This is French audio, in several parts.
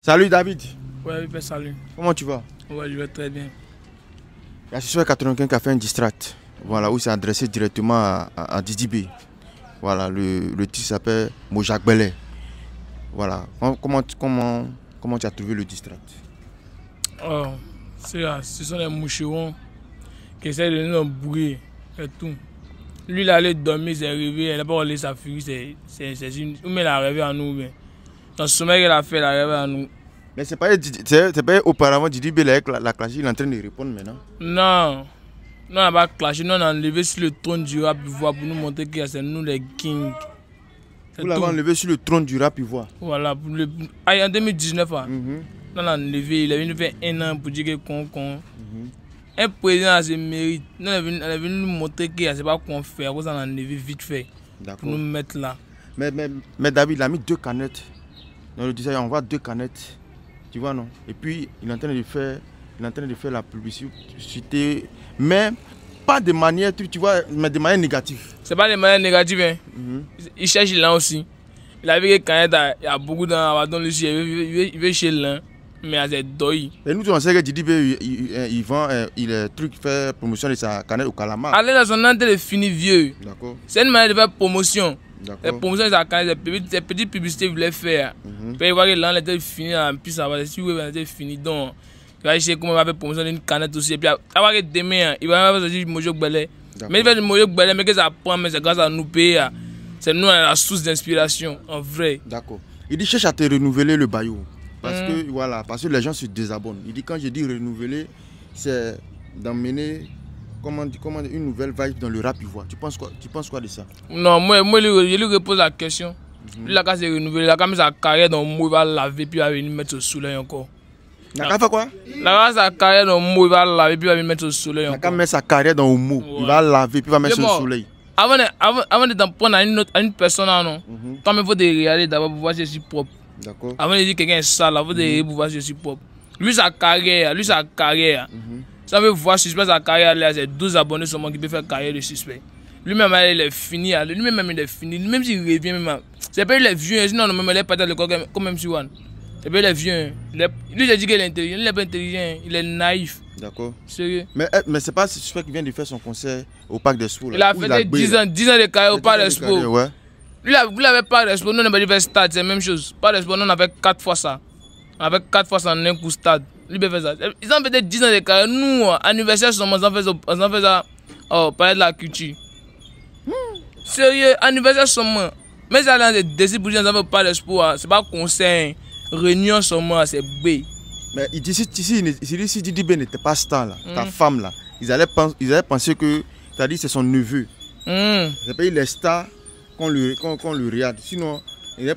Salut David. Ouais, salut. Comment tu vas? Ouais, je vais très bien. Il y a ce soir 95 qui a fait un distract. Voilà, où c'est adressé directement à Didi B. Voilà, le titre s'appelle Mojagbele. Voilà. Comment tu as trouvé le distract? Oh, ce sont les moucherons qui essaient de nous embrouiller et tout. Lui, il allait dormir, il s'est réveillé, il n'a pas relé sa furie, ou mais il a rêvé à nous. Mais. Dans ce sommeil qu'il a fait, il a rêvé à nous. Mais c'est pas auparavant Didi B, la classe, il est en train de répondre maintenant. Non. Non, on n'a pas clashé, nous on a enlevé sur le trône du rap ivoire pour nous montrer que c'est nous les kings. Vous l'avez enlevé sur le trône du rap ivoire. Voilà, en 2019, on l'a enlevé, il est venu faire un an pour dire que con. Un président a ses mérites. Nous, on est venu nous montrer que c'est pas qu'on fait, on l'a enlevé vite fait. Pour nous mettre là. Mais David, il a mis 2 canettes. Dans le design, on voit 2 canettes. Tu vois, non? Et puis, il est en train de faire la publicité. Mais pas de manière, tu vois, mais de manière négative. C'est pas de manière négative, hein. Il cherche l'un aussi. Il a vu que quand il y a beaucoup d'abandon ici, il veut chez l'un, mais il y a des deuils. Et nous, on sait que Didi B, il vend, fait promotion de sa canette au calamar. Allez dans son entrée de fini vieux. D'accord. C'est une manière de faire promotion. La promotion de sa canette, des petites publicités qu'il voulait faire. Puis il voit que l'an était fini, puis ça va, si il était fini, donc. Il va essayer comment il va faire promotion d'une canette aussi. Et puis, avoir que demain, il va faire sortir Mojagbele. Mais il fait du Mojagbele, mais que ça prend, mais c'est grâce à nous payer. C'est nous la source d'inspiration, en vrai. D'accord. Il dit cherche à te renouveler le bayou. Parce que voilà, parce que les gens se désabonnent. Il dit quand je dis renouveler, c'est d'emmener une nouvelle vibe dans le rap ivoire. Tu penses quoi de ça? Non, moi je lui repose la question. Lui, il a qu'à se renouveler, il a qu'à mettre sa carrière dans le mot, il va laver, puis il va venir mettre au soleil encore. Il a qu'à faire quoi? Il a sa carrière dans le mot, il va laver, puis il va venir mettre au soleil encore. Il a qu'à mettre sa carrière dans le mot, il va laver, puis il va mettre au soleil. Avant de t'en prendre à une personne, non, quand il faut te regarder d'abord pour voir si je suis propre. D'accord. Avant de dire que quelqu'un est sale, il faut te regarder pour voir si je suis propre. Lui, sa carrière. Ça veut voir suspect sa carrière, c'est 12 abonnés seulement qui peuvent faire carrière de suspect. Lui-même, il est fini. Lui-même, il est fini. Même s'il revient, même. C'est pas il est vieux, sinon, il est pas dans le corps comme MC1. C'est pas il est vieux. Lui, j'ai dit qu'il est intelligent. Il n'est pas intelligent, il est naïf. D'accord. Sérieux. Mais c'est pas suspect qui vient de faire son concert au Parc d'Expo. Il a fait 10 ans de carrière au Parc d'Expo. Ouais. Lui, il avait Parc d'Expo. Nous, on n'a pas fait stade, c'est la même chose. Parc d'Expo, nous, on a fait 4 fois ça. On a fait 4 fois ça en un coup stade. Lui, il fait ça. Ils ont fait 10 ans de carrière. Nous, anniversaire, on fait ça au Palais de la Culture. Sérieux, anniversaire seulement. Mais ça a des décisions pour dire qu'on ne fait pas d'espoir. C'est pas conseil. Réunion seulement, c'est B. Mais il dit si Didi B n'était pas star là, ta femme là, ils allaient penser que c'est son neveu. C'est pas il est star qu'on le regarde. Sinon, il veut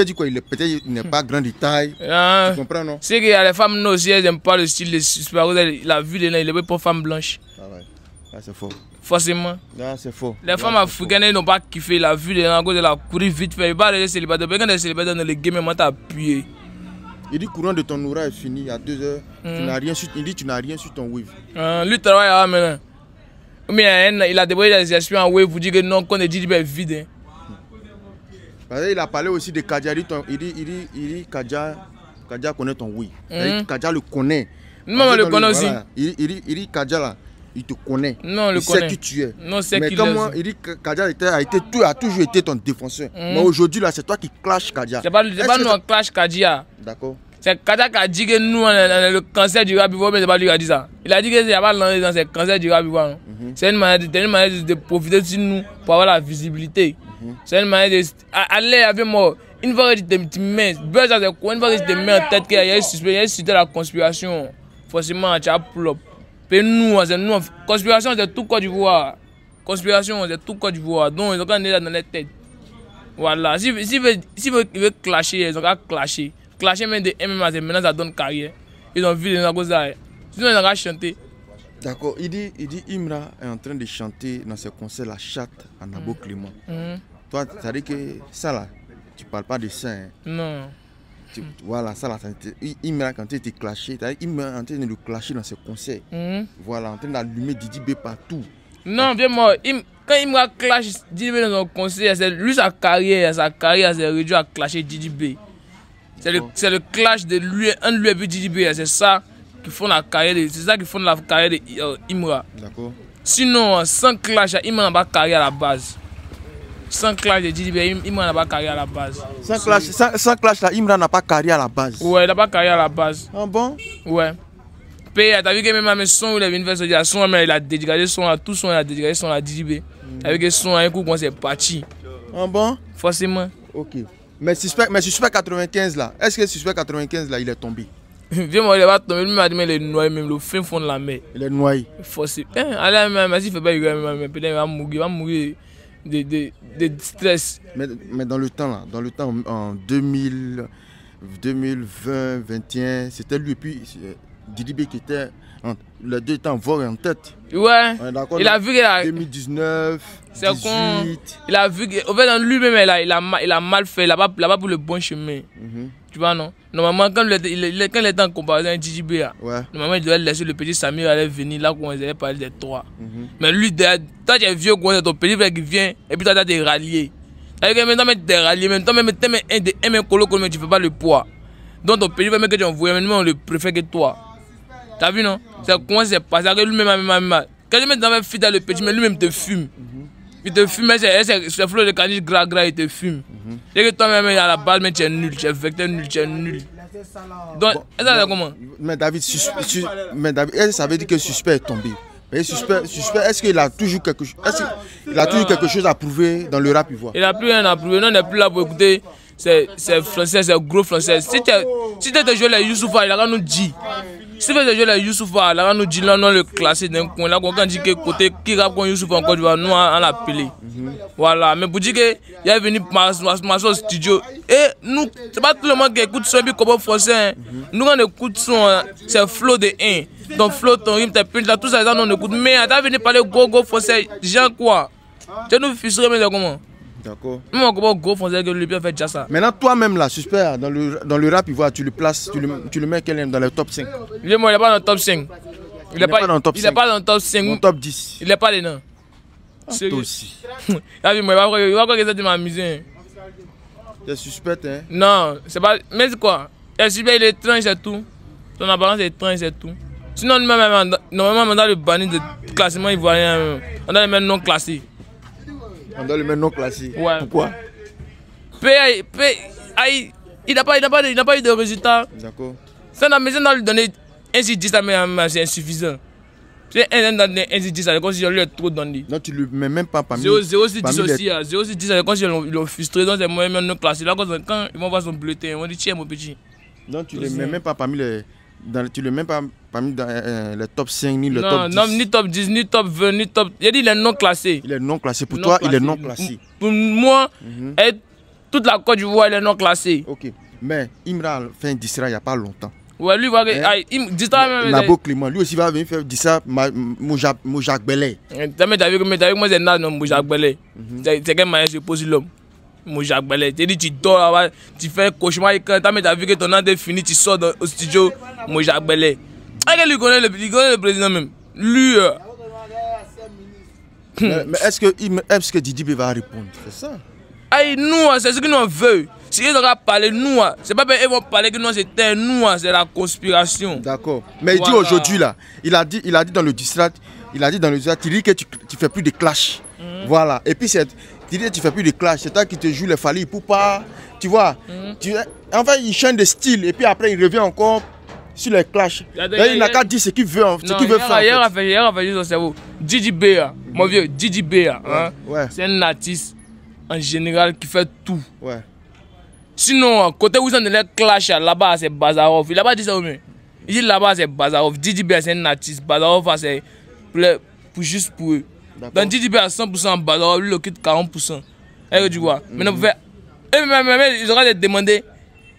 dire quoi? Il n'est pas grand de taille. Tu comprends, non? C'est qu'il y a les femmes aussi, elles n'aiment pas le style de super. La vue de là, il est pas femme blanche. Ah ouais, ah, c'est faux. Forcément. Ah, c'est faux. Les femmes africaines, elles n'ont pas kiffé la vue de là, à cause de la courir vite fait. Il va aller célibataire. Quand tu es célibataire dans le game, moi t'as appuyé. Il dit courant de ton aura est fini à 2 heures. Il dit tu n'as rien sur ton wave. Lui travaille là maintenant. Mais il a débrouillé des esprits en wave pour dire que non, qu'on est dit qu'il est vide. Il a parlé aussi de Kadia. Il dit Kadia connaît ton oui. Kadia le connaît. Non, on le connaît aussi. Il dit Kadia là, il te connaît. Non, il sait qui tu es. Non, c'est mais comme moi, il dit que Kadia a toujours été ton défenseur. Mais aujourd'hui là, c'est toi qui clash Kadia. C'est pas nous qui clash Kadia. D'accord. C'est Kadia qui a dit que nous, on a le cancer du rap ivoire, mais c'est pas lui qui a dit ça. Il a dit qu'il n'y a pas lancé dans ce cancer du rap ivoire. C'est une manière de profiter de nous pour avoir la visibilité. C'est une manière de. Allez avec moi. Une fois que tu te mets, une fois que tu te mets en tête qu'il y a une suspicion de la conspiration, forcément, tu as plop. Mais nous, conspiration, c'est tout Côte d'Ivoire. Conspiration, c'est tout Côte d'Ivoire. Donc, ils ont qu'à aller dans les têtes. Voilà. S'ils veulent clasher, ils ont qu'à clasher. Clasher même de MMA, maintenant ça donne carrière. Ils ont vu les gens comme ça. Sinon, ils ont qu'à chanter. D'accord. Il dit Imra est en train de chanter dans ses concerts la chatte à Nabo Clément. Toi, ça dit que ça là, tu parles pas de ça. Hein. Non. Voilà, ça là, Imra quand il était clashé, Imra est en train de le clasher dans ses concerts. Voilà, en train d'allumer Didi B partout. Non, bien moi, quand Imra clash Didi B dans son concert, lui sa carrière s'est réduite à clasher Didi B. C'est le clash de lui, un de lui et puis Didi B. C'est ça qui font la carrière de Imra. D'accord. Sinon, sans clash, Imra n'a pas carrière à la base. Sans clash de Didi B, Imra n'a pas carrière à la base. Sans clash, là, Imra n'a pas carrière à la base. Ouais, il n'a pas carrière à la base. Ah bon? Ouais. Puis, t'as vu que même à son, il est venu faire ce dire, son, il a dédicacé son à tout son, il a dédicacé son à Didi B. Avec son, un coup, quand c'est parti. Ah bon? Forcément. Ok. Mais suspect 95 là, est-ce que suspect 95 là, il est tombé? Viens, moi, il va tomber, lui m'a dit, mais il est noyé, même le fin fond de la mer. Il est noyé. Forcément. Allez, mais s'il ne fait pas, il va mourir de stress. Mais dans le temps là, en 2020, 2021, c'était lui et puis Didi B qui était, les deux étaient en vogue en tête. Ouais, il a vu qu'il a... 2019, c'est 18. con. Il a vu qu'au fait, dans lui-même, il a mal fait, il n'a pas pour le bon chemin. Tu vois, non? Normalement, quand il était en comparaison avec Didi B, normalement, il devait laisser le petit Samir aller venir là où on avait parlé des trois. Mais lui, toi, tu es vieux, ton petit frère qui vient, et puis toi, tu as des ralliés. Avec maintenant, tu es rallié, même toi, même un colo, mais tu ne fais pas le poids. Donc, ton petit frère que tu as envoyé, maintenant, on le préfère que toi. T'as vu, non? C'est comment c'est passé, que lui-même, quand je mets dans ma fille, le petit, mais lui-même te fume. Il te fume, c'est flot de caniche gras, il te fume. Et que toi-même, à la base, mais tu es nul, tu es vecteur nul, tu es nul. Donc, est-ce que c'est comment? Mais David, ça veut dire que le suspect est tombé. Mais suspect, est-ce qu'il a toujours quelque chose, quelque chose à prouver dans le rap ivoire? Il n'a plus rien à prouver, non, il n'est plus là pour écouter. C'est français, c'est gros français. Si tu as joué les Youssoufa, il a nous dit. Si tu as joué les Youssoufa, il a nous dit, non, le classé d'un coin. Là, quand on dit que côté qui rappe comme Youssoufa encore, nous on l'appelé. Voilà, mais pour dire qu'il est venu au studio. Et nous, c'est pas tout le monde qui écoute son puis comme français. Nous, on écoute son, c'est flow de 1. Donc, flow, ton rime, tes punch, là, tout ça, on écoute. Mais tu as venu parler gros français, genre quoi? Tu nous frustrer, mais c'est comment? D'accord. Moi, comment gros français que lui peut faire déjà ça? Maintenant, toi-même, là, suspect, dans le rap ivoire, tu le places, tu le mets quel dans le top 5? Lui, moi, il n'est pas dans le top 5. Il n'est pas dans le top 5. Il n'est pas dans le top 5. Mon top 10. Il n'est pas dedans. C'est toi aussi. Là, moi, il va pas que ça de m'amuser. Tu es suspect, hein? Non, c'est pas. Mais c'est quoi? Il est suspect, il est étrange, c'est tout. Son apparence est étrange, c'est tout. Sinon, normalement, dans le banni de classement ivoirien, on a les mêmes non classés. On doit le mettre non classé. Ouais. Pourquoi? Il n'a pas eu de résultat. D'accord. Ça n'a pas lui donner 1/10, mais c'est insuffisant. C'est 1/10, c'est comme si je lui ai trop donné. Non, tu ne le mets même pas parmi 0/10 aussi. 0/10, c'est comme si ils l'ont frustré. Donc c'est moi-même non classé. Là, quand ils vont voir son bulletin, ils vont dire tiens, mon petit. Non, tu ne le mets même pas parmi les. Tu le mets pas parmi les top 5 ni le top 10. Non, ni top 10, ni top 20, ni top. Il a dit il est non classé. Il est non classé. Pour toi, il est non classé. Pour moi, et toute la Côte d'Ivoire, il est non classé. Ok. Mais Imra a fait un distra il n'y a pas longtemps. Ouais, lui, va que. Nabo Clément, lui aussi va venir faire distra Moujak Belé. T'as vu que moi, c'est Naz, non, Moujak Belé. C'est quel moyen je pose l'homme. Moujak Belé. Tu dis, tu dors là-bas, tu fais un cauchemar et quand t'as vu que ton nom est fini, tu sors au studio, Moujak Belé. Lui connaît le président même. Lui. Mais est-ce que Didi B va répondre? C'est ça. Nous, c'est ce que nous veut. Si ils auraient parlé nous, c'est pas qu'ils vont parler que nous c'était nous, c'est la conspiration. D'accord. Mais il dit aujourd'hui là, il a dit dans le distract, tu dis que tu fais plus de clash. Voilà. Et puis tu dis que tu fais plus de clash, c'est toi qui te joues les falis pour pas, tu vois. Enfin, il change de style et puis après il revient encore sur les clashs. Il n'a qu'à dire ce qu'il veut, faire. Hier, a fait son cerveau. Didi B, mon vieux, Didi B, c'est un artiste en général qui fait tout. Ouais. Sinon, côté où ils ont les clash, là-bas c'est Bazarov. Il n'a pas dit ça, mais il dit là-bas c'est Bazarov. Didi B c'est un artiste. Bazarov c'est juste pour eux. Dans Didi B à 100%, Bazarov lui le quitte 40%. Et tu vois. Maintenant, vous faites. Ils auraient demandé.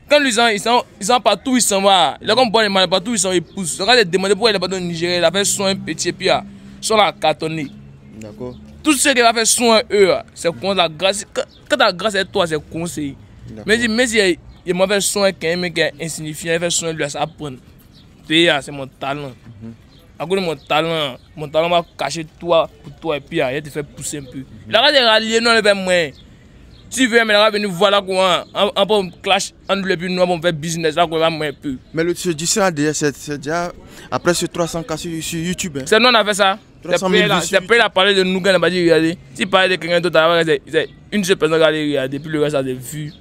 Quand ils sont partout, ils s'en vont. Il a comme bon, ils partout, ils poussent. Ils auraient demandé pourquoi il n'est pas dans le Nigeria. Il a fait soin petit et puis son la cartonné. D'accord. Tout ce qu'il va faire soin eux, c'est qu'on la grâce. Quand la grâce est toi, c'est conseil. Mais si il m'a fait soin qu'un mec est insignifiant, il fait soin lui à ça prendre. C'est mon talent. À cause de mon talent va cacher toi pour toi et puis il te fait pousser un peu. Il a rallié non le moi. Si tu veux, maintenant, venir voir là, comment on peut clash entre les puis nous, on fait business là, qu'on va moins peu. Mais ce distraire derrière, c'est déjà après ce 300 cas sur YouTube. Hein. C'est nous, on a fait ça. C'est pas parler de nous, qu'on n'a pas dit regarder. Si parler de quelqu'un d'autre, c'est une seule personne qui a regardé, puis le reste, c'est vues.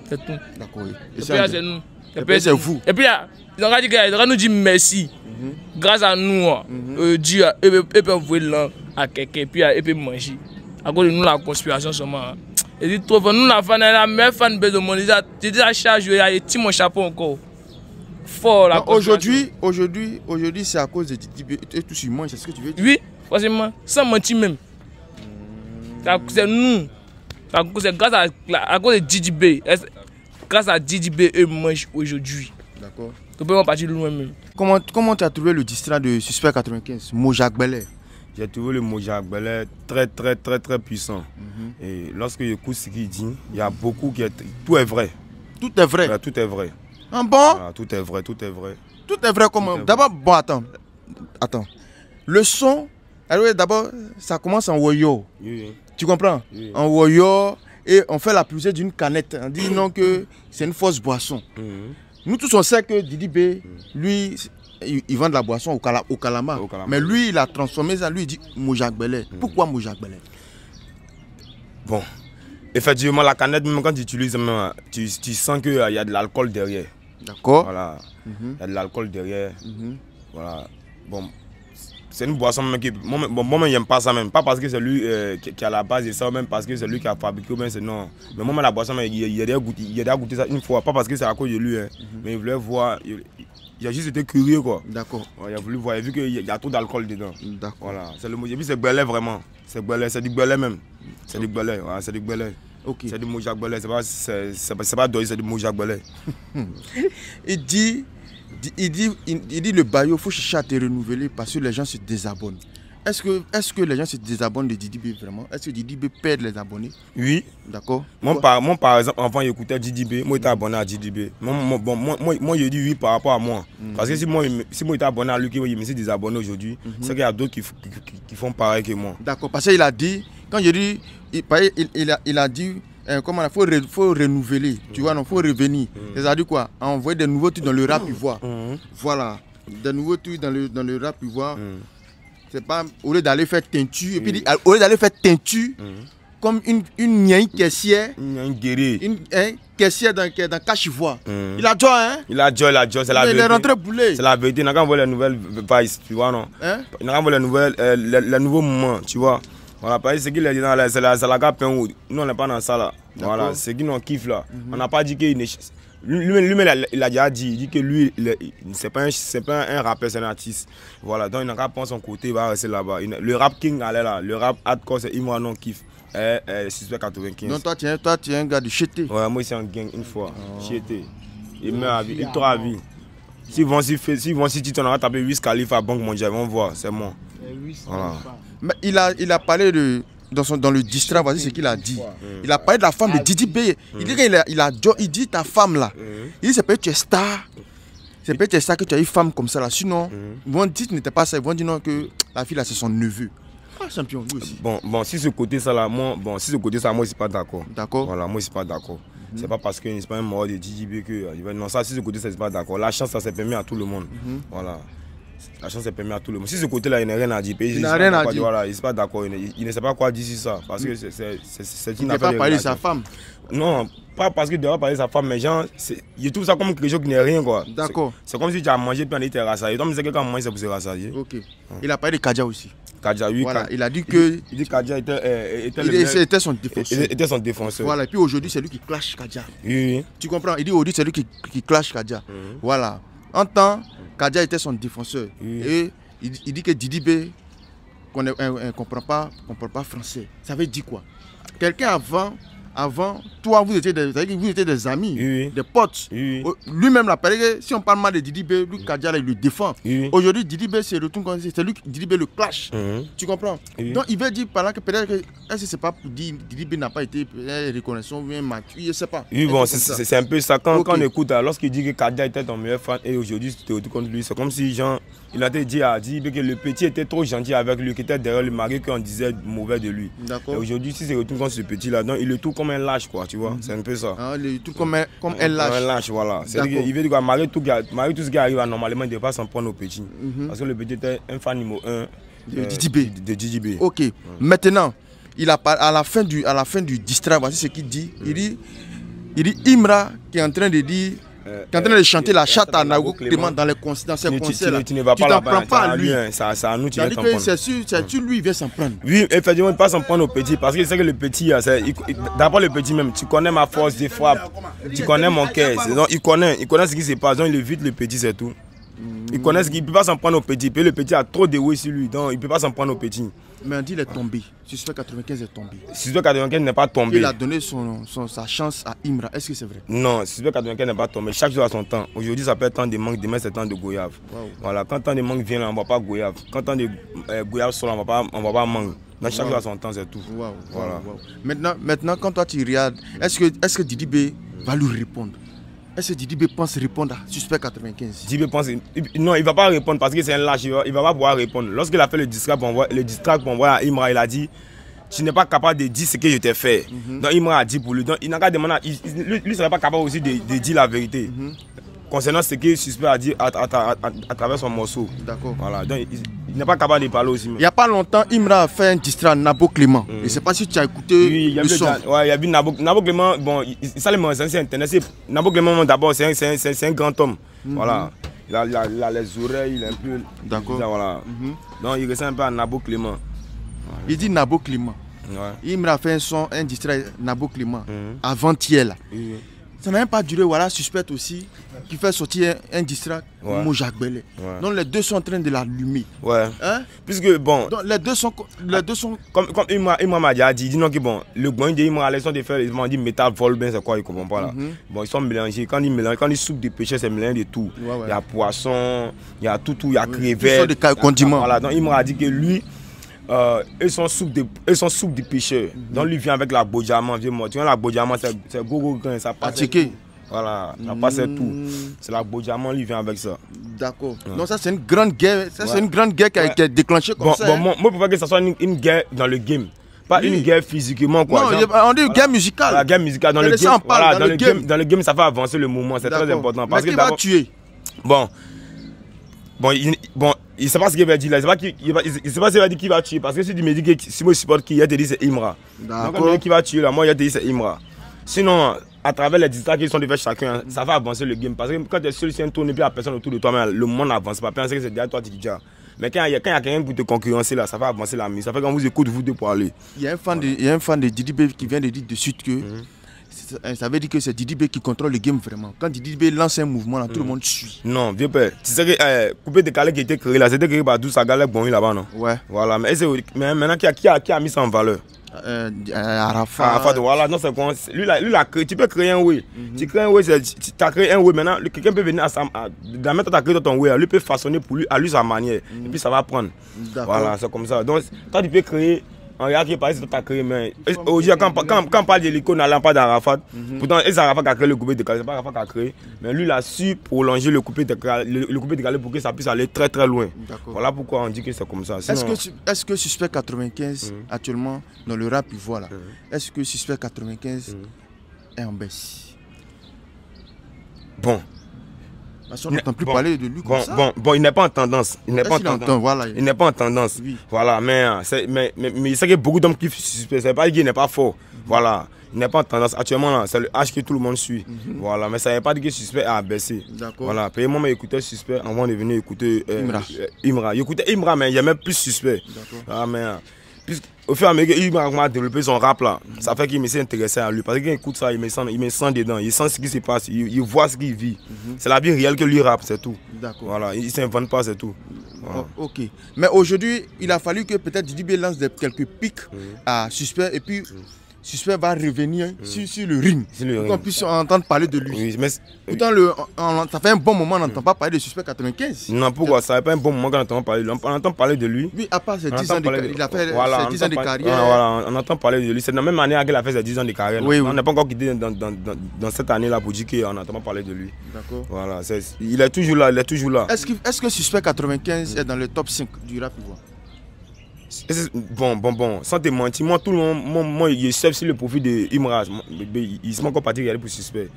C'est tout. D'accord. Et puis là, c'est nous. Et puis c'est vous. Et puis là, ils ont nous dire merci. Grâce à nous, Dieu, et puis envoyer l'an à quelqu'un, puis et puis manger. À cause de nous, la conspiration seulement. Et dit trop, nous, la fan, la meilleure fan de monde. J'ai dit à charge, il y a mon chapeau encore. Fort la aujourd'hui, c'est à cause de Didi et tout sur moi, c'est ce que tu veux dire? Oui, forcément, sans mentir même. C'est nous. C'est grâce à cause de Didi B. Grâce à Didi B, eux mangent aujourd'hui. D'accord. Tu peux partir de nous-mêmes. Comment tu as trouvé le district de Suspect 95, Mojak Belé? J'ai trouvé le Mojak Belé très puissant. Et lorsque j'écoute ce qu'il dit, il y a beaucoup qui est... Tout est vrai. Tout est vrai? Ouais, tout est vrai. Ah bon? Voilà, tout est vrai. Tout est vrai comment? D'abord, bon, attends. Le son, d'abord, ça commence en woyo. Oui. Tu comprends? Oui. En woyo, et on fait la plusieurs d'une canette. On dit non que c'est une fausse boisson. Nous tous on sait que Didi B, lui, il vend de la boisson au Kalama. Mais lui, il a transformé ça, lui il dit Mojak Belé. Pourquoi Mojak Belé? Bon, effectivement, la canette, même quand tu utilises, tu sens qu'il y a de l'alcool derrière. D'accord. Voilà, il y a de l'alcool derrière. Voilà, bon, c'est une boisson même qui... Moi, j'aime pas ça même. Pas parce que c'est lui qui a la base de ça, même parce que c'est lui qui a fabriqué, mais c'est non. Mais moi, la boisson, il a déjà goûté ça une fois. Pas parce que c'est à cause de lui, hein. Mais il voulait voir... Il a juste été curieux, quoi. D'accord. Ouais, il a voulu voir, il a vu qu'il y a trop d'alcool dedans. D'accord. Voilà, c'est le mot. Et puis c'est Belé vraiment. C'est Belé, c'est du Belé même. C'est du Belé, ouais, c'est du Belé. Ok. C'est du Mojak Belé, c'est pas Doy, c'est du Mojak Belé. Il dit le baillot, il faut chercher à te renouveler parce que les gens se désabonnent. Est-ce que les gens se désabonnent de Didi B vraiment? Est-ce que Didi B perd les abonnés? Oui. D'accord. Moi, par exemple, avant, j'écoutais Didi B. Moi, j'étais abonné à Didi B. Moi, je dis oui par rapport à moi. Parce que si moi, j'étais abonné à lui, il me suis désabonné aujourd'hui, c'est qu'il y a d'autres qui font pareil que moi. D'accord. Parce qu'il a dit, quand je dis, il a dit, comment il faut renouveler. Tu vois, il faut revenir. C'est-à-dire quoi? Envoyer des nouveaux trucs dans le rap ivoire. Voilà. Des nouveaux trucs dans le rap ivoire. C'est pas au lieu d'aller faire teinture, et puis au lieu d'aller faire teinture, comme une niaï caissière, une guérie, une caissière dans Cachivoire. Il a joie, hein? Il a joie, c'est la vérité. Il est rentré boulé. C'est la vérité, il n'a qu'à voir les nouvelles Vice, tu vois, non? Il n'a qu'à voir les nouveaux moments, tu vois. Voilà, parce que ce qu'il a dit dans la gare nous on n'est pas dans ça là. Voilà, ce qui nous kiffe là. On n'a pas dit qu'il est... Lui-même, il a déjà dit, il dit que lui, c'est pas un rappeur, c'est un artiste. Voilà, donc il n'a qu'à prendre son côté, il va rester là-bas. Le rap king, allez là, le rap hardcore, c'est Imran non kiff. Suspect 95. Donc toi, tu es un gars de Chété. Ouais, moi, c'est un gang une fois. Chété. Il meurt à vie, il tord à vie. S'ils vont si tu t'en as tapé 8 Khalifa à Banque Mondiale, ils vont voir, c'est moi. Voilà. Mais il a parlé de... Dans le district, voici ce qu'il a dit. Il a parlé de la femme de Didi B. Il dit il dit ta femme là. Il dit c'est peut-être tu es star. C'est peut-être tu es star que tu as une femme comme ça là. Sinon, ils vont dire que tu n'étais pas ça. Ils vont dire non que la fille là c'est son neveu. Ah champion, lui aussi. Bon, si ce côté ça là, moi je suis pas d'accord. D'accord. Voilà, moi je suis pas d'accord. C'est pas parce que c'est pas un mort de Didi B que non ça si ce côté ça c'est pas d'accord. La chance ça s'est permis à tout le monde. Voilà. La chance est permise à tout le monde. Si ce côté-là, il n'a rien à dire. Il n'a rien à dire. Voilà, il n'est pas d'accord. Il ne sait pas quoi dire sur ça. Parce que c'est une affaire. Il ne pas parler de sa femme. Non, pas parce qu'il ne doit pas parler de sa femme, mais genre, il trouve ça comme quelque chose qui n'est rien. D'accord. C'est comme si tu as mangé puis on était rassasié. Donc, c'est quelqu'un qui mange, c'est pour se rassasier. Ok. Il a parlé de Kadja aussi. Kadja, oui. Voilà, il a dit que. Il dit que Kadja était son défenseur. Était son défenseur. Voilà, et puis aujourd'hui, c'est lui qui clash Kadja. Oui. Tu comprends? Il dit aujourd'hui, c'est lui qui clash Kadja. Voilà. En temps, Kadja était son défenseur. Et il dit que Didi B ne comprend pas français. Ça veut dire quoi? Quelqu'un avant, toi, vous étiez des amis, Oui. des potes. Oui. Lui-même, là, si on parle mal de Didi B, lui, Kadia, il le défend. Oui. Aujourd'hui, Didi B, c'est lui, Didi B le clash. Tu comprends? Oui. Donc, il veut dire par là que peut-être que, est-ce que c'est pas pour dire Didi B n'a pas été reconnaissant, bien mature, je sais pas. Oui, bon, c'est un peu ça. Quand on écoute, lorsqu'il dit que Kadia était ton meilleur fan et aujourd'hui tu te retournes contre lui, c'est comme si Jean, il a dit à Didi B que le petit était trop gentil avec lui, qui était derrière le mari, qu'on disait mauvais de lui. D'accord. Et aujourd'hui, si c'est retourne contre ce petit-là, donc il le trouve comme un lâche, quoi, tu vois. C'est un peu ça. Ah, il tout comme un lâche. Un lâche, voilà. Il veut dire quoi, malgré tout ce qui arrive, normalement, il ne devait pas s'en prendre au petit. Parce que le petit était un fan numéro 1 de Didi B. Ok. Maintenant, à la fin du distract, voici ce qu'il dit. Il dit Imra qui est en train de dire. Qui est en train de chanter la chatte à Nago Clément dans ses concerts. Tu ne vas pas t'en prends pas à lui. C'est à nous, tu vas t'en prendre. C'est sûr, lui, il vient s'en prendre. Oui, effectivement, il ne va pas s'en prendre au petit. Parce qu'il sait que le petit, d'abord le petit même, tu connais ma force de frappe. Tu connais mon cœur. Il connaît ce qui se passe. Donc il évite le petit, c'est tout. Il connaît ce qu'il ne peut pas s'en prendre au petit. Puis le petit a trop de oui sur lui. Donc il ne peut pas s'en prendre au petit. Mais on dit qu'il est tombé. Suspect 95 est tombé. Suspect 95 n'est pas tombé. Il a donné sa chance à Imra. Est-ce que c'est vrai? Non, Suspect 95 n'est pas tombé. Chaque jour a son temps. Aujourd'hui, ça peut être temps de mangue. Demain, c'est temps de goyave. Wow. Voilà. Quand temps de mangue vient, là, on ne va pas goyave. Quand temps de goyave sort, on ne va pas mangue. Donc chaque jour a son temps, c'est tout. Wow. Voilà. Wow. Maintenant, quand toi tu regardes, est-ce que Didi B va lui répondre? Est-ce que Didi B pense répondre à Suspect 95? Didi B pense... Non, il ne va pas répondre parce que c'est un lâche. Il ne va pas pouvoir répondre. Lorsqu'il a fait le distract pour envoyer à Imra, il a dit tu n'es pas capable de dire ce que je t'ai fait. Donc Imra a dit pour lui. Donc il n'a qu'à demander. Lui ne serait pas capable aussi de dire la vérité. Concernant ce que Suspect a dit à travers son morceau. D'accord. Voilà. Donc il n'est pas capable de parler aussi. Il n'y a pas longtemps, Imra a fait un distract à Nabo Clément. Je ne sais pas si tu as écouté le son. Oui, il y a vu Nabo Clément. Bon, ça les mensonges sur Internet. Nabo Clément, d'abord, c'est un grand homme. Voilà. Il a les oreilles, il est un peu. D'accord. Voilà. Donc il ressemble un peu à Nabo Clément. Voilà. Il dit Nabo Clément. Ouais. Imra a fait un distract Nabo Clément avant-hier. Ça n'a même pas duré, voilà, Suspect aussi, qui fait sortir un distract, Mojak Bele. Donc les deux sont en train de l'allumer. Ouais. Hein? Puisque bon. Donc les deux sont. Comme Imra m'a déjà dit, non que bon, le bon de Imra, ils sont de faire, ils m'ont dit métal, vol, ben, c'est quoi, ils ne comprennent pas là. Bon, ils sont mélangés. Quand ils soupent de pêche, c'est mélangé de tout. Il y a poisson, il y a tout, il y a crevettes. Ils sont de condiments. Voilà, donc Imra a dit que lui. Ils sont soupe de pêcheurs. Donc lui vient avec la Bojama, vieux moi. Tu vois la Bojama, c'est gros grain, ça passe tout. Voilà, ça passe tout. C'est la Bojama, lui vient avec ça. D'accord. Donc ça c'est une grande guerre, c'est une grande guerre qui a déclenché comme ça. Moi je préfère que ça soit une guerre dans le game. Pas une guerre physiquement quoi. Non, on dit une guerre musicale. La guerre musicale dans le game. Voilà, dans le game ça fait avancer le mouvement, c'est très important. Parce qu'il va tuer. Bon, il ne sait pas ce qu'il va dire là. Il ne sait pas s'il va dire qu'il va tuer. Parce que si tu me dis que si moi je supporte qui, il te dit c'est Imra. Donc quand il dit qu'il va tuer là, moi il te dit c'est Imra. Sinon, à travers les distracts qu'ils sont de faire chacun, ça va avancer le game. Parce que quand tu es seul, si un tourne et puis la personne autour de toi, le monde n'avance pas. Penser que c'est derrière toi, tu dis déjà. Mais quand il y a quelqu'un pour te concurrencer là, ça va avancer la mise. Ça fait qu'on vous écoute, vous deux pour aller. Il y a un fan de Didi B qui vient de dire de suite que. Ça veut dire que c'est Didi B qui contrôle le game vraiment. Quand Didi B lance un mouvement, là, tout le monde suit. Non, vieux père. Tu sais que coupé décalé qui a été créé là, c'était créé par Douce Galère bon là-bas, non? Ouais. Voilà, mais maintenant qui a mis ça en valeur? Arafat. Voilà, non, c'est quoi? Lui, tu peux créer un way. Tu crées un way, tu as créé un way maintenant, quelqu'un peut venir de la mettre à créer ton way, lui peut façonner pour lui, à lui sa manière. Et puis ça va prendre. Voilà, c'est comme ça. Donc, toi tu peux créer. En regarde qui parle, c'est ta créé, mais aujourd'hui, quand on parle de l'icône, on n'a pas d'Arafat. Pourtant, c'est Arafat qui a créé le coupé de Calais, c'est pas Arafat qui a créé. Mais lui, il a su prolonger le coupé de Calais pour que ça puisse aller très très loin. Voilà pourquoi on dit que c'est comme ça. Sinon... Est-ce que Suspect 95, actuellement, dans le rap ivoire, là, est-ce que Suspect 95 est en baisse? Bon. Parce qu'on n'entend plus parler de lui comme ça. Bon, il n'est pas en tendance. Il n'est pas en tendance. Voilà. Il n'est pas en tendance. Oui. Voilà, mais il sait qu'il y a beaucoup d'hommes qui suspectent. C'est pas qu'il n'est pas fort. Voilà. Il n'est pas en tendance. Actuellement, là, c'est le H que tout le monde suit. Voilà. Mais ça ne veut pas dire que Suspect a baissé. D'accord. Voilà. Puis moi, j'écoutais Suspect avant de venir écouter Imra. J'écoutais Imra, mais il y a même plus Suspect. D'accord. Au fur et à mesure qu'il m'a développé son rap là, ça fait qu'il me s'est intéressé à lui. Parce qu'il écoute ça, il me sent dedans, il sent ce qui se passe, il voit ce qu'il vit. C'est la vie réelle que lui rappe, c'est tout. D'accord. Voilà, il ne s'invente pas, c'est tout. Voilà. Ok. Mais aujourd'hui, il a fallu que peut-être Didi B lance quelques pics à Suspect et puis Suspect va revenir sur le ring. Pour qu'on puisse entendre parler de lui. Oui, mais pourtant, ça fait un bon moment, on n'entend pas parler de Suspect 95. Non, pourquoi? Ça fait pas un bon moment qu'on entend parler de lui. On entend parler de lui. Oui, à part ses 10 ans de carrière. Il a fait voilà, ses 10 ans de carrière. Voilà, on entend parler de lui. C'est dans la même année qu'il a fait ses 10 ans de carrière. Oui, on n'est pas encore quitté dans cette année-là pour dire qu'on n'entend pas parler de lui. D'accord. Voilà, il est toujours là, il est toujours là. Est-ce que Suspect 95 est dans le top 5 du rap ivoire? Bon, sans te mentir, moi, tout le monde, il surfe sur le profil de Imraj. Il ne s'est pas encore parti regarder pour Suspect.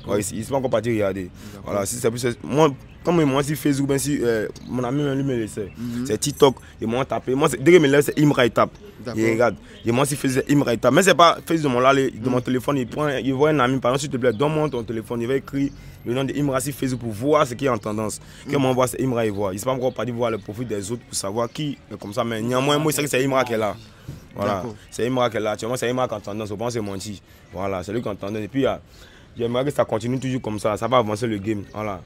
Ouais, il ne s'est pas encore parti regarder. Voilà, si c'est plus. Moi, comme moi, si Facebook, ben, si, mon ami lui me laisse, c'est TikTok, et moi, taper. Moi, dès que je me lève, c'est Imraj tape. Il regarde. Et moi, si Facebook, c'est Imraj tape. Mais ce n'est pas Facebook de mon téléphone, il voit un ami, par exemple, s'il te plaît, donne-moi ton téléphone, il va écrire le nom de Imraj sur Facebook pour voir ce qui est en tendance. Quand on voit, c'est Imraj, il voit. Il ne s'est pas encore parti voir le profil des autres pour savoir qui est comme ça. Mais néanmoins, moi, c'est que c'est Imraj qui est là. Voilà, c'est Imraj qui est là. Tu vois, c'est Imraj qui est en tendance. Je pense que c'est menti. Voilà, c'est lui qui est en tendance. Et puis, j'aimerais que ça continue toujours comme ça. Ça va avancer le game. Voilà.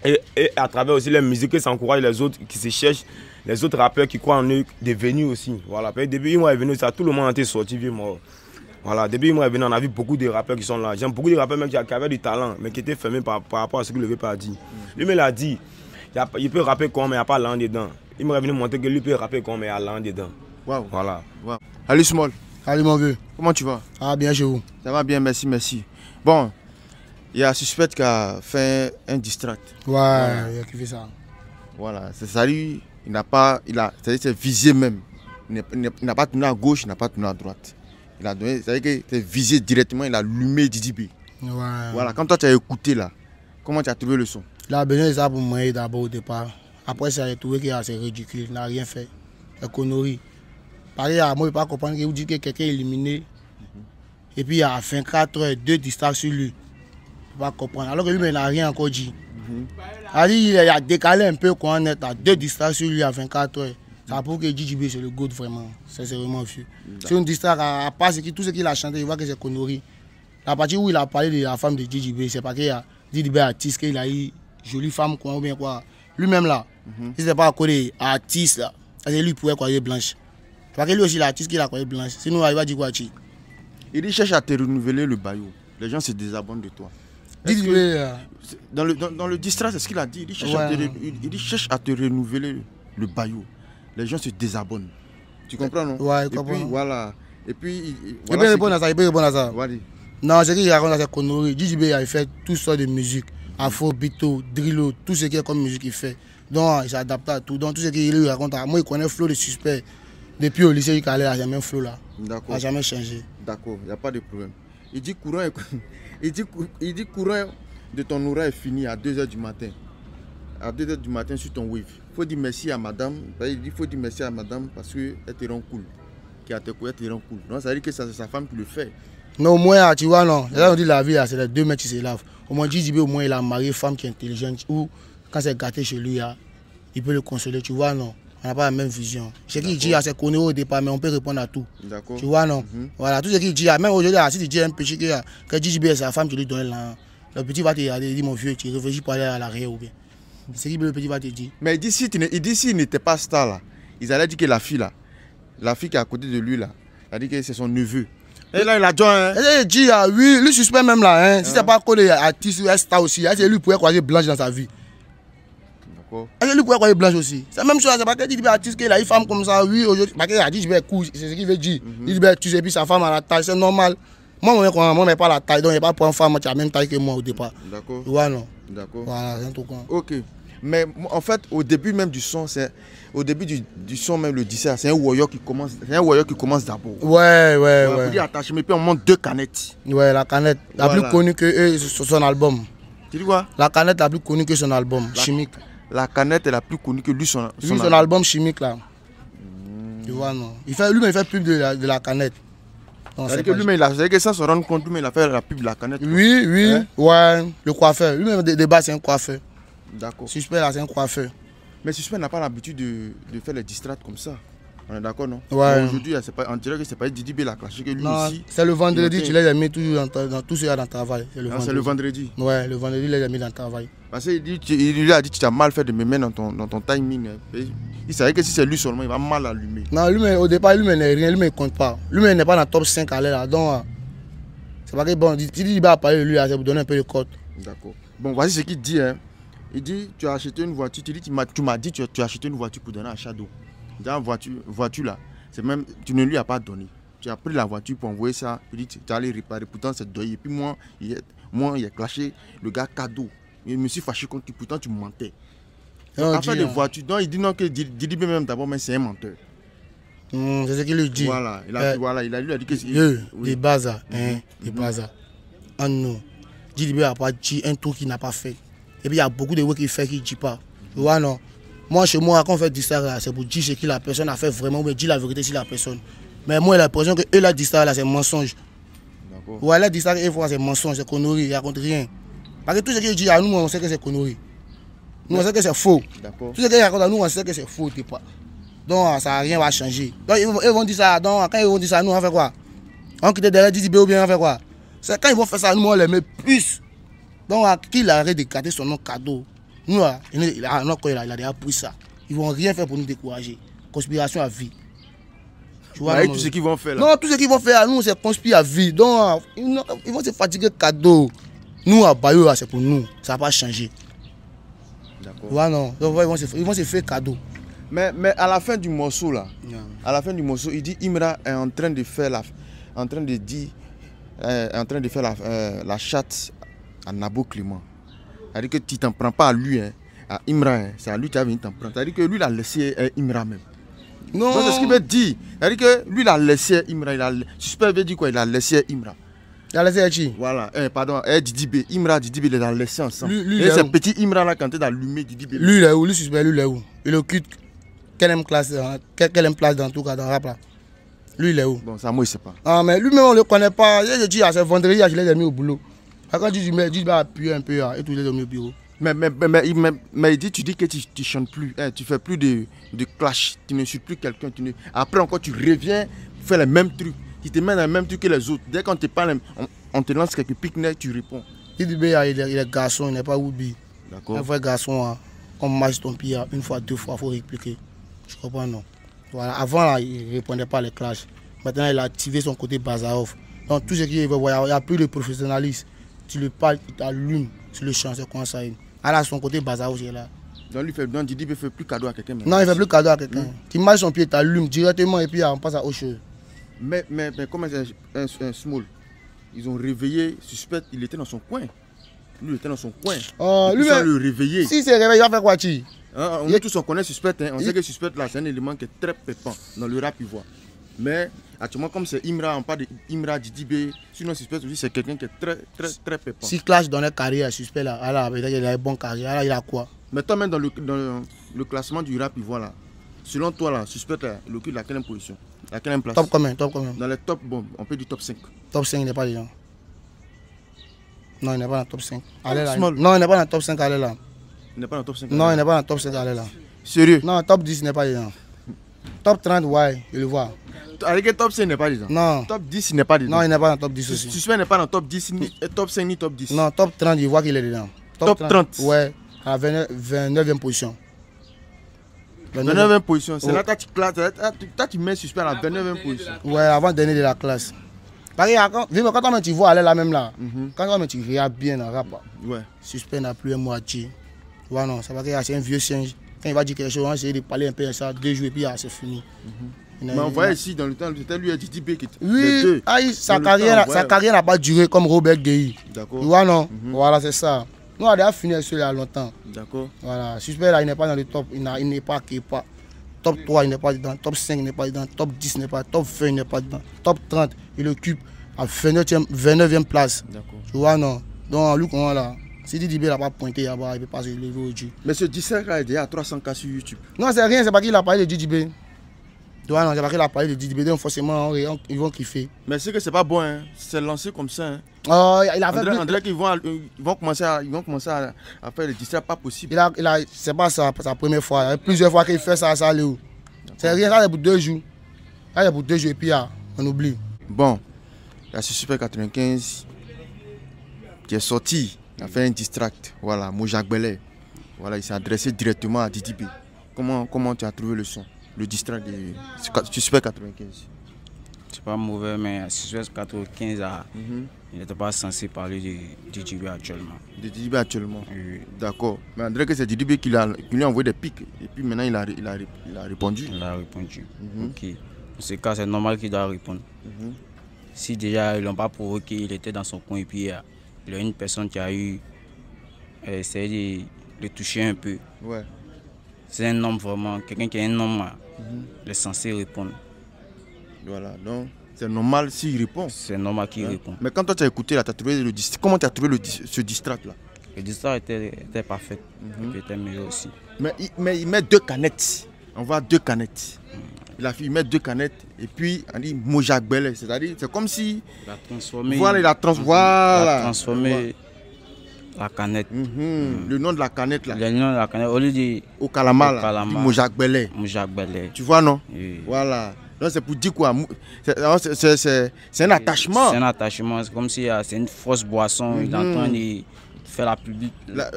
Et à travers aussi les musiques, ça encourage les autres qui se cherchent, les autres rappeurs qui croient en eux de venir aussi. Voilà. Depuis Imraj est venu, ça, tout le monde a été sorti, vieux mort. Voilà, depuis Imraj est venu, on a vu beaucoup de rappeurs qui sont là. J'aime beaucoup de rappeurs même qui avaient du talent, mais qui étaient fermés par rapport à ce qu'il ne veut pas dire. Lui, il a dit, il peut rapper comme, mais il n'y a pas l'an dedans. Imraj est venu montrer que lui peut rapper comme, mais il y a l'an dedans. Waouh. Voilà. Wow. Allez, Small. Allez, mon vieux. Comment tu vas? Ah, bien chez vous. Ça va bien, merci. Bon, il y a un Suspect qui a fait un distract. Ouais, il a kiffé ça. Voilà, c'est ça, lui, c'est visé même. Il n'a pas tourné à gauche, il n'a pas tourné à droite. Il a donné, c'est-à-dire que c'est visé directement, il a allumé Didi B. Ouais. Voilà, quand toi tu as écouté là, comment tu as trouvé le son? Il a besoin de ça pour moi d'abord au départ. Après, ça a trouvé que c'est ridicule, il n'a rien fait. C'est connerie. Pareil, moi, je ne peux pas comprendre que vous dites que quelqu'un est éliminé. Et puis, il a 24 heures, 2 distracts sur lui. Je ne peux pas comprendre. Alors que lui, il n'a rien encore dit. Il a décalé un peu quand on est à 2 distracts sur lui à 24 heures. Ça prouve que DJB c'est le goût vraiment. C'est vraiment vieux. C'est une distract, à part tout ce qu'il a chanté, il voit que c'est connerie. La partie où il a parlé de la femme de DJB, c'est parce qu'il a DJB artiste, qu'il a eu jolie femme quoi, ou bien quoi. Lui-même là, il n'était pas collé artiste là. C'est lui pour croire blanche. Parce que lui aussi l'artiste qu'il a croyé blanche. Sinon il va dire quoi? Il cherche à te renouveler le baillot. Les gens se désabonnent de toi. Dans le distract, c'est ce qu'il a dit. Il cherche à te renouveler le baillot. Les gens se désabonnent. Tu comprends, non? Ouais, je comprends. Et puis, voilà. Et puis, il peut répondre à ça, Voilà. Non, c'est qu'il raconte cette connerie. DJB a fait toutes sortes de musique. Afro, Bito, Drillo, tout ce qui est comme musique qu'il fait. Donc, il s'adapte à tout. Donc, tout ce qu'il lui raconte, moi, il connaît le flow de Suspect. Depuis au lycée, il a jamais flow là. D'accord. Il n'a jamais changé. D'accord, il n'y a pas de problème. Il dit courant, courant de ton aura est fini à 2h du matin. À 2h du matin sur ton wave. Il faut dire merci à madame. Il faut dire merci à madame parce qu'elle te rend cool. Qui a te cool, elle te rend cool. Non, ça veut dire que c'est sa femme qui le fait. Non, au moins, tu vois, non. Là, on dit la vie, c'est les 2 mecs qui se lavent. Au moins, DJB, au moins, il a marié une femme qui est intelligente. Ou quand c'est gâté chez lui, il peut le consoler. Tu vois, non. On n'a pas la même vision. Ce qu'il dit, c'est connu au départ, mais on peut répondre à tout. D'accord. Tu vois, non. Voilà, tout ce qu'il dit, même aujourd'hui, si tu dis un petit que DJB est sa femme, tu lui donnes là. Le petit va te dire, mon vieux, tu réfléchis pour aller à l'arrière ou bien. C'est ce que le petit va te dire. Mais il dit s'il n'était pas star là, ils allaient dire que la fille qui est à côté de lui là, elle a dit que c'est son neveu. Et là il a joint. Il dit oui, lui Suspect même là, si c'est pas collé artiste ou star aussi, lui pourrait croiser blanche dans sa vie. D'accord. Lui pourrait croiser blanche aussi. C'est la même chose, c'est pas qu'il dit artiste qu'il a une femme comme ça, oui, aujourd'hui, parce qu'il a dit je vais coucher, c'est ce qu'il veut dire. Il dit tu sais puis sa femme à la taille, c'est normal. Moi, je n'ai pas la taille, donc il n'y a pas pour une femme qui a la même taille que moi au départ. D'accord. Tu vois, non. D'accord. Voilà, c'est un truc. Ok. Mais en fait, au début même du son, au début du son même le dissert, c'est un warrior qui commence d'abord. Ouais. Pour dire attaché, mais puis on monte 2 canettes. Ouais, la canette, la plus connue que son album. Tu dis quoi? La canette la plus connue que son album, Chimique. La canette est la plus connue que lui, son album Chimique là. Tu vois, non. Lui-même, il fait pub de la canette. C'est que lui-même, c'est que ça se rend compte, lui-même, il a fait la pub de la canette. Oui, hein? Ouais, le coiffeur. Lui-même, de base, c'est un coiffeur. D'accord. Suspect là, c'est un coiffeur. Mais Suspect n'a pas l'habitude de faire les distracts comme ça. On est d'accord, non? Ouais. Aujourd'hui, on dirait que c'est pas Didi B la clash, que lui Non, ici. c'est le vendredi, tu les as mis toujours dans tout ce dans le travail. C'est le vendredi. Ouais, le vendredi, il les a mis dans le travail. Parce qu'il lui a dit que tu as mal fait de me mettre dans ton timing. Il savait que si c'est lui seulement, il va mal allumer. Non, lui, au départ, lui n'est rien, lui ne compte pas. Lui n'est pas dans le top 5 à l'air là. Donc, c'est pas que bon, si il va parler de lui, c'est pour donner un peu de code. D'accord. Bon, voici ce qu'il dit. Hein. Il dit, tu as acheté une voiture, tu m'as dit, tu as acheté une voiture pour donner à Shadow. Dans la voiture là, c'est même, tu ne lui as pas donné. Tu as pris la voiture pour envoyer ça, il dit, tu es allé réparer, pourtant c'est deuil. Et puis moi, il a clashé le gars cadeau. Je me suis fâché contre lui, pourtant tu mentais. Affaire de voiture, donc il dit non que Didi B même d'abord, mais c'est un menteur. C'est ce qu'il lui dit. Voilà, il a dit que c'est... Des bases, des bases. En nous, Didi B n'a pas dit un truc qu'il n'a pas fait. Et puis il y a beaucoup de gens qui font qu'il ne dit pas. Tu vois, non? Moi, chez moi, quand on fait du ça, c'est pour dire ce que la personne a fait vraiment, mais dire la vérité sur la personne. Mais moi, j'ai l'impression que eux, la dit ça, c'est mensonge. Ouais, la dit ça, c'est mensonge, c'est connerie, il ne raconte rien. Parce que tout ce qu'il dit à nous, on sait que c'est connerie. Nous, on sait que c'est faux. Tout ce qu'il raconte à nous, on sait que c'est faux. Donc, ça rien va changer. Donc, ils vont dire ça. Donc, quand ils vont dire ça, nous, on fait quoi? On quitte derrière Didi B ou bien on fait quoi? C'est quand ils vont faire ça, nous, on les met plus. Donc, qu'il arrête de garder son nom cadeau. Nous, il a déjà pris ça. Ils ne vont rien faire pour nous décourager. Conspiration à vie. Tu vois, tout ce qu'ils vont faire là. Non, tout ce qu'ils vont faire à nous, c'est conspirer à vie. Donc, ils vont se fatiguer cadeau. Nous, à Bayou, c'est pour nous. Ça ne va pas changer. D'accord. Ouais, non. Donc, ils vont se faire cadeau. Mais à la fin du morceau là, à la fin du morceau, il dit Imra est en train de faire la chatte à Nabo Clément. C'est-à-dire que tu t'en prends pas à lui, hein, à Imra, hein, c'est à lui que tu as venu t'en prendre. C'est-à-dire que lui il a laissé Imra même. Non. C'est ce qu'il veut dire. C'est-à-dire que lui il a laissé Imra. Suspect veut dire quoi? Il a laissé Imra. Il a laissé qui? Voilà, pardon, Didi B. Imra, Didi B, il les a laissés ensemble. Lui et c'est petit Imra là quand il a allumé Didi B. Lui il est où? Lui suspect, lui il est où? Il occupe quelle place dans tout cas dans le rap là? Lui il est où? Bon, ça moi je sais pas. Ah mais lui-même on le connaît pas. Je dis c'est vendredi, je l'ai mis au boulot. Quand tu dis bah appuyer un peu et tout il est mis au bureau. Mais il dit, tu dis que tu chantes plus, hein, tu fais plus de clash, tu ne suis plus quelqu'un. Après encore tu reviens faire les mêmes trucs. Tu te mets dans les mêmes trucs que les autres. Dès qu'on te parle, on te lance quelques pique-niques, tu réponds. Il dit il est garçon, il n'est pas Woubi. D'accord. Un vrai garçon, on marche ton pied une fois, deux fois, il faut répliquer. Je comprends non. Voilà. Avant là, il ne répondait pas les clashs. Maintenant il a activé son côté Bazarov. Donc tout ce qui est, il n'y a plus de professionnalisme. Tu le parles, il t'allume sur le champ, c'est comment ça est. Alors son côté Bazarov est là. Donc Didi ne fait plus cadeau à quelqu'un. Non, il ne fait plus cadeau à quelqu'un. Tu marches son pied, tu allumes directement et puis on passe à autre chose. Mais comme un small, ils ont réveillé suspect, il était dans son coin. Lui, il était dans son coin. Lui, ils le réveillé. Si c'est réveillé, il va faire quoi, tu? Tous on connaît suspect, hein. On sait que suspect là, c'est un élément qui est très pépant dans le rap ivoire. Mais actuellement, comme c'est Imra, on parle de Imra, Didi B, sinon suspect aussi, c'est quelqu'un qui est très pépant. Si Clash donnait carrière à suspect là, alors peut-être qu'il a une bonne carrière, alors il a quoi? Mais toi, même dans le classement du rap ivoire là, selon toi là, suspect là, il occupe la quelle position? La quelle place? Top combien? Dans les top, bon, on peut dire top 5. Top 5, il n'est pas dedans. Non, il n'est pas dans le top 5. Allez là. Non, il n'est pas dans le top 5, allez là. Il n'est pas dans le top 5? Non, il n'est pas dans le top 5, allez là. Sérieux? Non, top 10 n'est pas dedans. Top 30, ouais, je le vois. Avec le top 5 n'est pas dedans? Non. Top 10 il n'est pas dedans? Non, il n'est pas dans le top 10 aussi. Suspect n'est pas dans le top 10, ni top 5 ni top 10? Non, top 30, je vois qu'il est dedans. Top 30? Ouais, à la 29e position. 29e position, c'est là que tu mets suspect à la 29e position. Ouais, avant-dernier de la classe. Parce que quand tu vois aller là même là, quand tu regardes bien dans le rap, ouais. Suspect n'a plus un mot à dire. Ouais, non, ça va que c'est un vieux singe. Quand il va dire quelque chose, on va essayer de parler un peu de ça, 2 jours et puis c'est fini. Mais on voyait ici dans le temps, c'était lui et Didi B qui était. Oui, sa carrière n'a pas duré comme Robert Gueye. D'accord. Tu vois, non? Voilà, c'est ça. Nous, on a déjà fini avec celui-là longtemps. D'accord. Voilà, suspect là, il n'est pas dans le top, il n'est pas top 3, il n'est pas dedans, top 5, il n'est pas dedans, top 10, il n'est pas, top 20, il n'est pas dedans, top 30, il occupe à 29e place. D'accord. Tu vois, non? Donc, lui, comment là? Si Didi B n'a pas pointé là-bas, il ne peut pas se lever au-dessus. Mais ce 17 là est déjà à 300K sur YouTube. Non, c'est rien, c'est pas qu'il a parlé de Didi B. Tu vois, non, c'est pas qu'il a parlé de Didi B, donc forcément, ils vont kiffer. Mais c'est que c'est pas bon, hein. C'est lancé comme ça. Hein. Il a fait André qu'ils vont commencer à faire le 17, pas possible. C'est pas sa première fois. Il y a plusieurs fois qu'il fait ça, ça, Léo. C'est rien, ça c'est pour 2 jours. Ça c'est pour 2 jours et puis on oublie. Bon, il y a ce Super 95 qui est sorti, il a fait un distract. Voilà, Mojak Belé. Voilà, il s'est adressé directement à Didi B. Comment tu as trouvé le son, le distract du Super 95? C'est pas mauvais, mais Super 95, il n'était pas censé parler de Didi B actuellement. De Didi B actuellement? Oui. D'accord. Mais on dirait que c'est Didi B qui lui a envoyé des pics. Et puis maintenant, il a répondu. Il a répondu. Ok. Dans ce cas, c'est normal qu'il doit répondre. Si déjà ils l'ont pas provoqué, il était dans son coin et puis il y a une personne qui a eu essayé de le toucher un peu. Ouais. C'est un homme vraiment, quelqu'un qui est un homme, il est censé répondre. Voilà, donc c'est normal s'il répond. C'est normal qu'il répond. Mais quand toi tu as écouté là, tu as trouvé le distract. Comment tu as trouvé ce distract là? Le distract était parfait. Et puis était meilleur aussi. Mais il met 2 canettes. On voit 2 canettes. Il met 2 canettes et puis on dit Mojak Belé. C'est-à-dire, c'est comme si. Il a transformé. Voilà, il a transformé la canette. Le nom de la canette là. Le nom de la canette, au lieu de. Au Kalama là. Mojak Belé. Mojak Belé. Tu vois, non? Oui. Voilà. Donc c'est pour dire quoi? C'est un attachement. C'est un attachement. C'est comme si c'est une fausse boisson. Il est en train de faire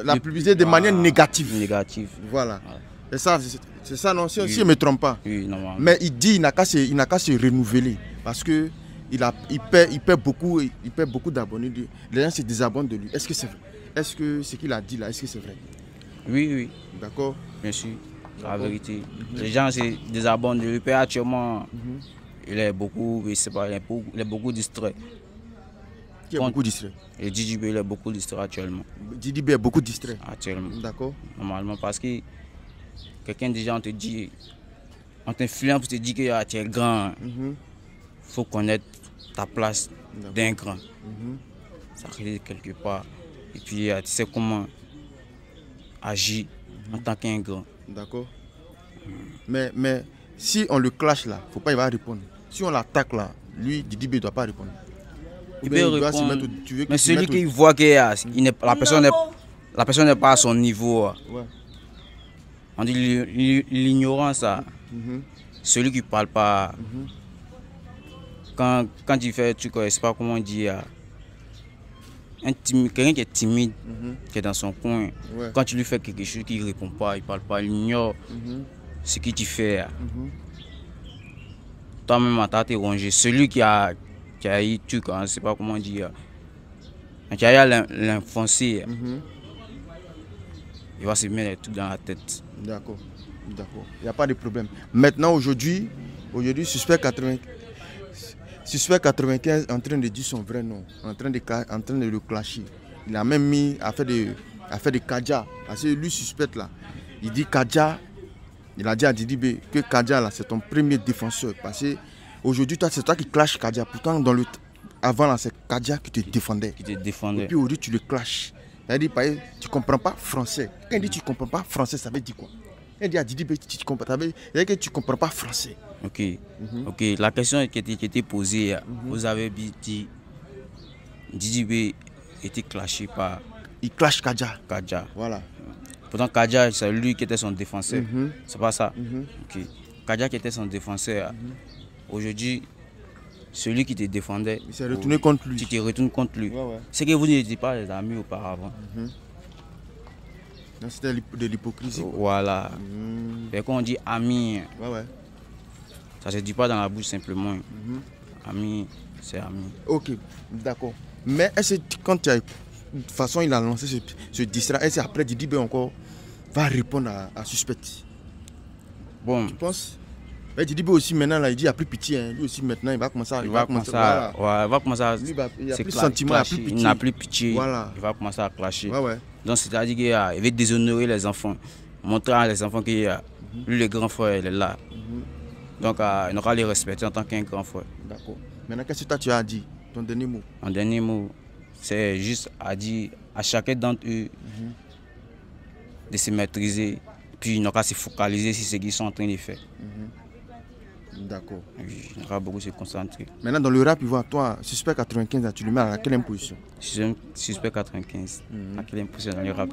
la publicité de manière négative. Voilà. C'est ça, non? Si je ne me trompe pas. Oui, normalement. Mais il dit qu'il n'a qu'à se renouveler. Parce que il perd beaucoup d'abonnés. Les gens se désabonnent de lui. Est-ce que c'est vrai? Est-ce que ce qu'il a dit là, est-ce que c'est vrai? Oui. D'accord. Bien sûr. La vérité. Les gens se désabonnent de lui. Actuellement, il est beaucoup, je sais pas, il est beaucoup distrait. Qui est beaucoup distrait? Et Didi B, il est beaucoup distrait actuellement. Didi B est beaucoup distrait? Actuellement. D'accord. Normalement, parce que quelqu'un déjà, on te dit, on t'influence pour te dire que tu es grand. Il faut connaître ta place d'un grand. Ça arrive quelque part. Et puis, tu sais comment agir en tant qu'un grand. D'accord. Mais si on le clash là, faut pas, il va répondre. Si on l'attaque là, lui, Didi B ne doit pas répondre. Il peut répondre. Mais celui qui voit que la personne n'est pas à son niveau. Ouais. On dit l'ignorance. Celui qui ne parle pas. Quand il fait un truc, je ne sais pas comment on dit. Quelqu'un qui est timide, qui est dans son coin, quand tu lui fais quelque chose qui ne répond pas, il ne parle pas, il ignore ce que tu fais. Toi-même, tu as été rongé. Celui qui a eu truc, je ne sais pas comment dire, qui a l'enfoncé, il va se mettre les trucs dans la tête. D'accord. Il n'y a pas de problème. Maintenant, aujourd'hui, Suspect 95 est en train de dire son vrai nom, en train de le clasher. Il a même mis à faire de Kadja. Parce que lui, suspect là, il dit Kadja, il a dit à Didi B que Kadja là, c'est ton premier défenseur. Parce que aujourd'hui, c'est toi qui clashes Kadja. Pourtant, avant là, c'est Kadja qui te défendait. Et puis aujourd'hui, tu le clashes. C'est-à-dire, tu ne comprends pas français. Quand il dit tu ne comprends pas français, ça veut dire quoi? Il dit à Didi B, tu ne comprends pas français. Ok. La question qui était posée, vous avez dit Didi B était clashé par. Il clash Kadja. Voilà. Pourtant, Kadja, c'est lui qui était son défenseur. C'est pas ça. Ok. Kadja qui était son défenseur. Aujourd'hui, celui qui te défendait. Il s'est retourné contre lui. Tu te retournes contre lui. Ouais. C'est que vous n'étiez pas les amis auparavant. C'était de l'hypocrisie. Voilà. Et quand on dit ami, ça ne se dit pas dans la bouche simplement. Ami, c'est ami. Ok, d'accord. Mais est-ce que quand tu as. De toute façon, il a lancé ce distract, est-ce qu'après Didi B encore va répondre à Suspect? Bon. Tu penses? Mais Didi B aussi maintenant, là, il dit il n'y a plus pitié. Hein. Lui aussi maintenant, il va commencer à. Il va commencer à. Lui, il n'y a plus sentiment, il n'y a plus pitié. Il n'a plus pitié. Voilà. Il va commencer à clasher. Ouais. Donc c'est-à-dire qu'il va déshonorer les enfants. Montrer à les enfants que lui, le grand frère, il est là. Donc il n'aura les respecter en tant qu'un grand frère. D'accord. Maintenant, qu'est-ce que toi tu as dit? Ton dernier mot? Mon dernier mot, c'est juste à dire à chacun d'entre eux de se maîtriser, puis il n'aura qu'à se focaliser sur ce qu'ils sont en train de faire. D'accord. Il n'aura beaucoup se concentrer. Maintenant, dans le rap, toi, Suspect 95, tu le mets à quelle position? Suspect 95, à quelle position dans le rap,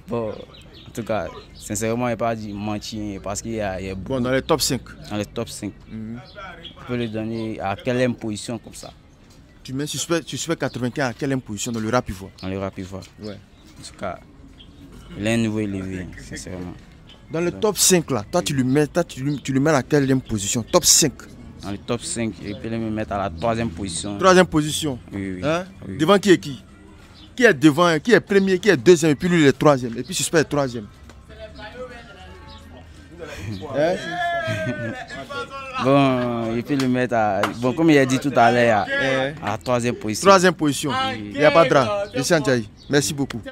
Bon, en tout cas, sincèrement, il n'y a pas dit mentir parce qu'il y a Bon, dans les top 5. dans les top 5. On peut le donner à quelle position comme ça? Tu mets suspect 95 à quelle position dans le rap ivoire? Dans le rap ivoire. Ouais. En tout cas, il a un niveau élevé, sincèrement. Dans le top 5 là, toi tu le mets à quelle position? Top 5. Dans le top 5, il peut me mettre à la 3e position. 3e position. Oui, oui. Hein? Oui. Devant qui est qui? Qui est devant, qui est premier, qui est deuxième, et puis lui il est 3e, et puis suspect est 3e. Hein? Bon, il peut le mettre à. Bon, comme il a dit tout à l'heure, à la 3e position. 3e position. Il n'y a pas de drap. Merci beaucoup.